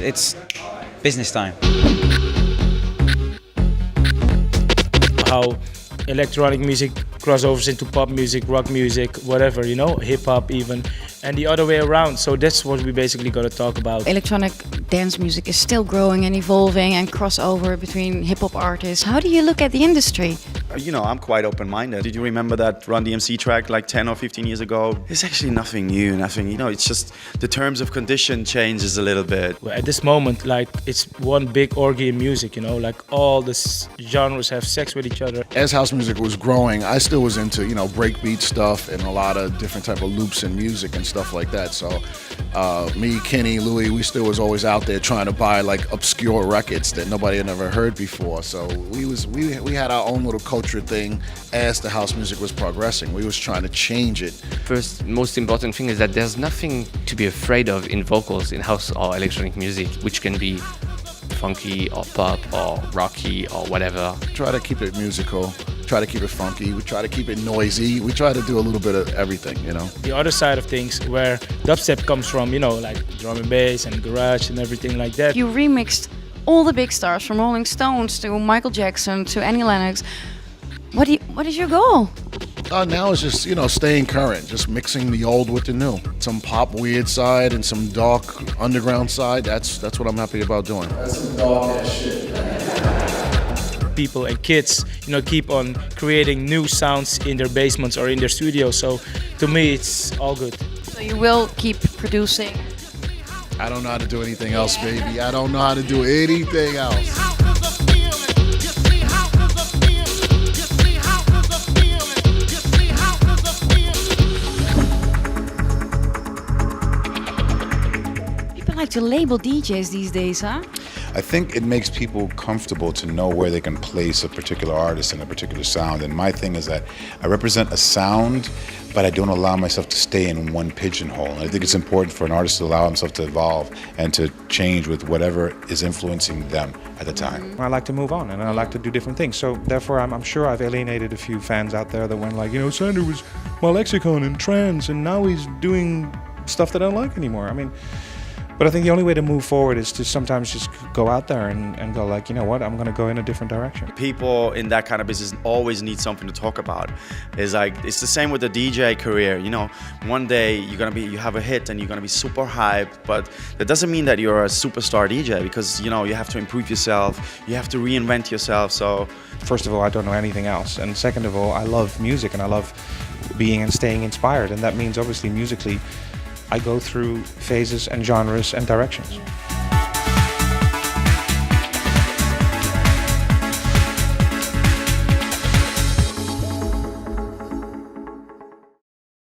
it's business time. How electronic music crossovers into pop music, rock music, whatever, hip hop even, and the other way around. So that's what we basically got to talk about. Electronic dance music is still growing and evolving and crossover between hip hop artists. How do you look at the industry? I'm quite open-minded. Did you remember that Run DMC track like 10 or 15 years ago? It's actually nothing new, it's just the terms of condition changes a little bit. Well, at this moment, it's one big orgy in music, all the genres have sex with each other. As house music was growing, I still was into, breakbeat stuff and a lot of different type of loops in music and stuff like that. So me, Kenny, Louis, we still was always out there trying to buy obscure records that nobody had ever heard before. So we had our own little culture thing as the house music was progressing. We was trying to change it. First, most important thing is that there's nothing to be afraid of in vocals in house or electronic music, which can be funky or pop or rocky or whatever. Try to keep it musical, try to keep it funky, we try to keep it noisy, we try to do a little bit of everything, The other side of things where dubstep comes from, like drum and bass and garage and everything like that. You remixed all the big stars from Rolling Stones to Michael Jackson to Annie Lennox. What is your goal? Now it's just, staying current, just mixing the old with the new. Some pop weird side and some dark underground side, that's what I'm happy about doing. That's some dark ass shit. People and kids, keep on creating new sounds in their basements or in their studios. So to me, it's all good. So you will keep producing? I don't know how to do anything else, baby. I don't know how to do anything else. Like to label DJs these days, huh? I think it makes people comfortable to know where they can place a particular artist and a particular sound. And my thing is that I represent a sound, but I don't allow myself to stay in one pigeonhole. And I think it's important for an artist to allow himself to evolve and to change with whatever is influencing them at the time. I like to move on and I like to do different things. So therefore, I'm sure I've alienated a few fans out there that went Sander was my lexicon and trance, and now he's doing stuff that I don't like anymore. But I think the only way to move forward is to sometimes just go out there and go you know what, I'm going to go in a different direction. People in that kind of business always need something to talk about. It's the same with the DJ career. One day you have a hit and you're gonna be super hyped, but that doesn't mean that you're a superstar DJ, because you have to improve yourself, you have to reinvent yourself. So first of all, I don't know anything else, and second of all, I love music and I love being and staying inspired, and that means obviously musically I go through phases and genres and directions.